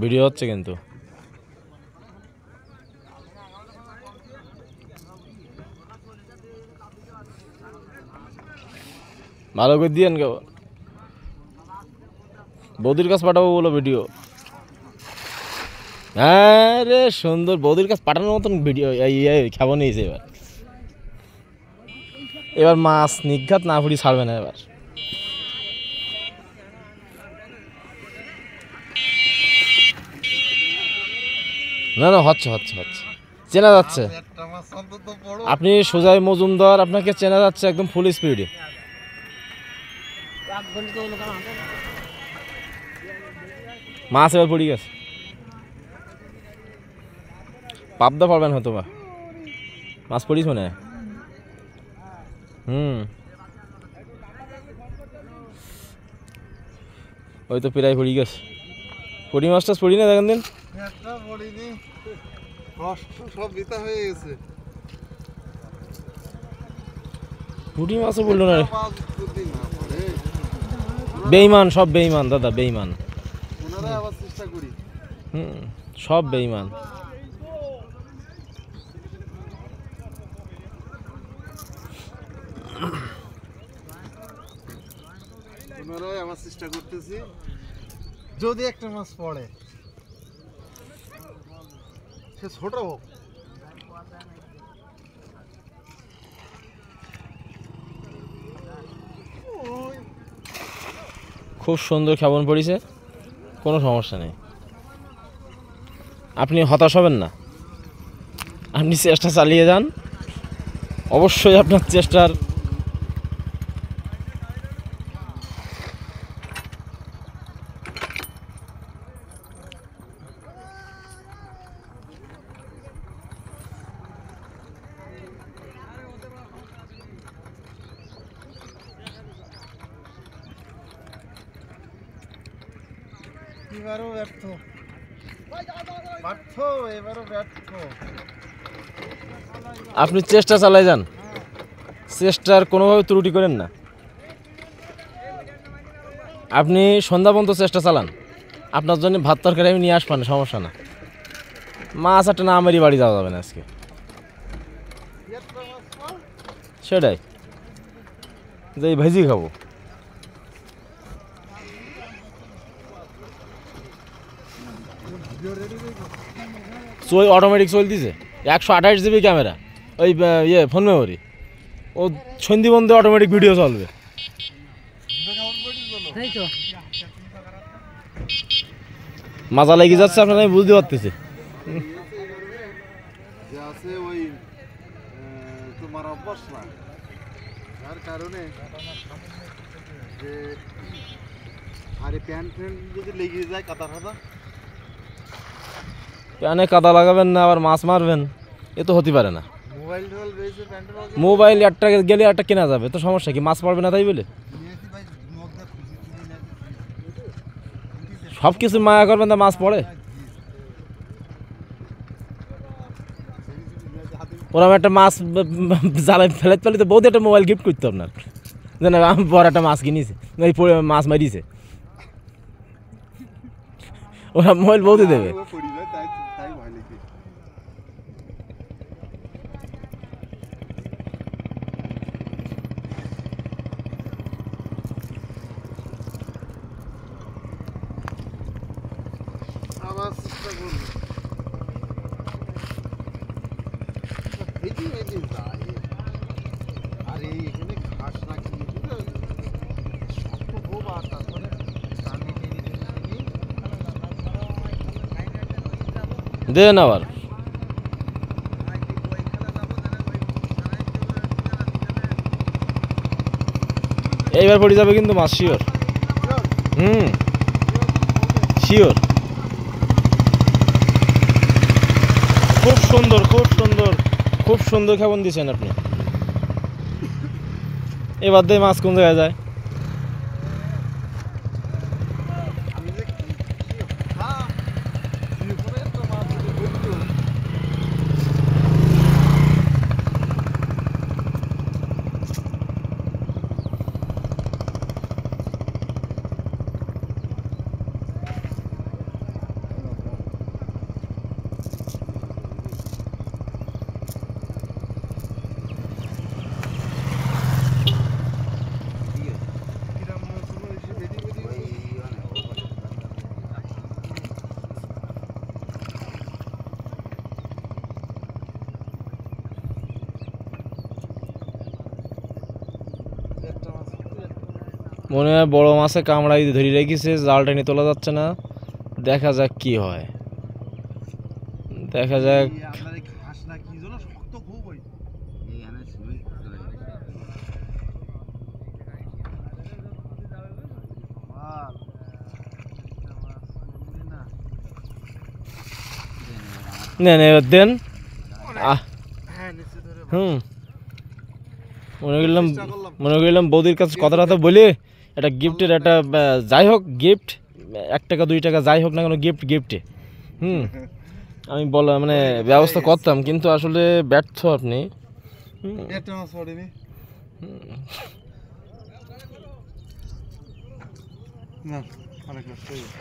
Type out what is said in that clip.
Video হচ্ছে কিন্তু ভালো করে দিয়েন কেউ বৌদির কাছে পাঠাবো বলো ভিডিও। হ্যাঁ রে সুন্দর বৌদির কাছে পাঠানোর মতন ভিডিও খাবো নিয়েছে এবার। এবার মাছ নিঘাত না ফুড়ি ছাড়বে না এবার। না না হচ্ছে হচ্ছে হচ্ছে চেনা যাচ্ছে। আপনি সোজাই মজুমদার, আপনাকে চেনা যাচ্ছে একদম ফুল স্পিডে। মাছ এবার পড়ে গেছে, পাবদা পারবেন হয়তো বা মাছ পড়িস মনে হয়। ওই তো প্রায় পড়ে গেছে। পড়ি মাছটা পড়ি না দেখেন দিন পুঁটি মাছও বললো না। বেইমান সব বেইমান দাদা বেইমান। সব বেইমান। আমার চেষ্টা করতেছি যদি একটা মাছ পড়ে সে ছোট হোক। খুব সুন্দর খাবন পড়েছে, কোনো সমস্যা নেই। আপনি হতাশ হবেন না, আপনি চেষ্টা চালিয়ে যান। অবশ্যই আপনার চেষ্টার এবারও ব্যর্থ, এবারও ব্যর্থ। আপনি চেষ্টা চালাই যান, চেষ্টার কোনোভাবে ত্রুটি করেন না। আপনি সন্ধ্যা পর্যন্ত চেষ্টা চালান, আপনার জন্য ভাত তরকারি আমি নিয়ে আসবেন, সমস্যা না। মাছ একটা না আমারই বাড়ি যাওয়া যাবে না আজকে, সেটাই যে ভেজি খাবো। অটোমেটিক চলতেছে 128 জিবি ক্যামেরা, ওই ফোন মেমোরি, ও সন্ধি বন্ধে অটোমেটিক ভিডিও চলবে। মাজা লেগে যাচ্ছে আপনারা, আমি বুঝতে পারতেছি। তোমার অভ্যাস না, যার কারণে যে আরে প্যান্ট যদি লেগে যায় কাদা ফাদা, প্যানে কাদা লাগাবেন না আবার মাছ মারবেন, এ তো হতে পারে না। মোবাইল একটা গেলে একটা কেনা যাবে, তো সমস্যা কি? মাছ পারবে না তাই বলে সব কিছু মায়া করবেন না মাছ পড়ে? ওরকম একটা মাছ জ্বালাই ফেলাতে পারলে তো বহুত একটা মোবাইল গিফট করতো আপনার, যেন আমি বড় একটা মাছ কিনেছি, এই মাছ মারিয়েছে, ওরা মোবাইল বৌদি দেবে। দেন আবার এইবার পড়ে যাবে কিন্তু মাছ, শিওর। শিওর। খুব সুন্দর খুব সুন্দর খুব সুন্দর খাবন দিয়েছেন আপনি। এবার দিয়ে মাছ কোন জায়গায় যায়? মনে হয় বড় মাছে কামড়াই ধরে রেখেছে, জালটা নিয়ে তোলা যাচ্ছে না। দেখা যাক কি হয়, দেখা যাক। এই আপনার এই ঘাস না কি যেন শক্ত খুব ওই এইখানে ছবি চলে গেছে। মাল এটা মাছ বুঝলি না নেন এবার দেন। আহ হ্যাঁ নিচে ধরে মনে করলাম বৌদির কাছে কথাটা তো বলি, একটা গিফটের একটা যাই হোক গিফট, 1 টাকা 2 টাকা যাই হোক না কেন গিফট গিফটে। আমি বলা মানে ব্যবস্থা করতাম, কিন্তু আসলে ব্যর্থ আপনি। একটা মাছ পড়েনি না অনেক নষ্ট হয়ে গেছে।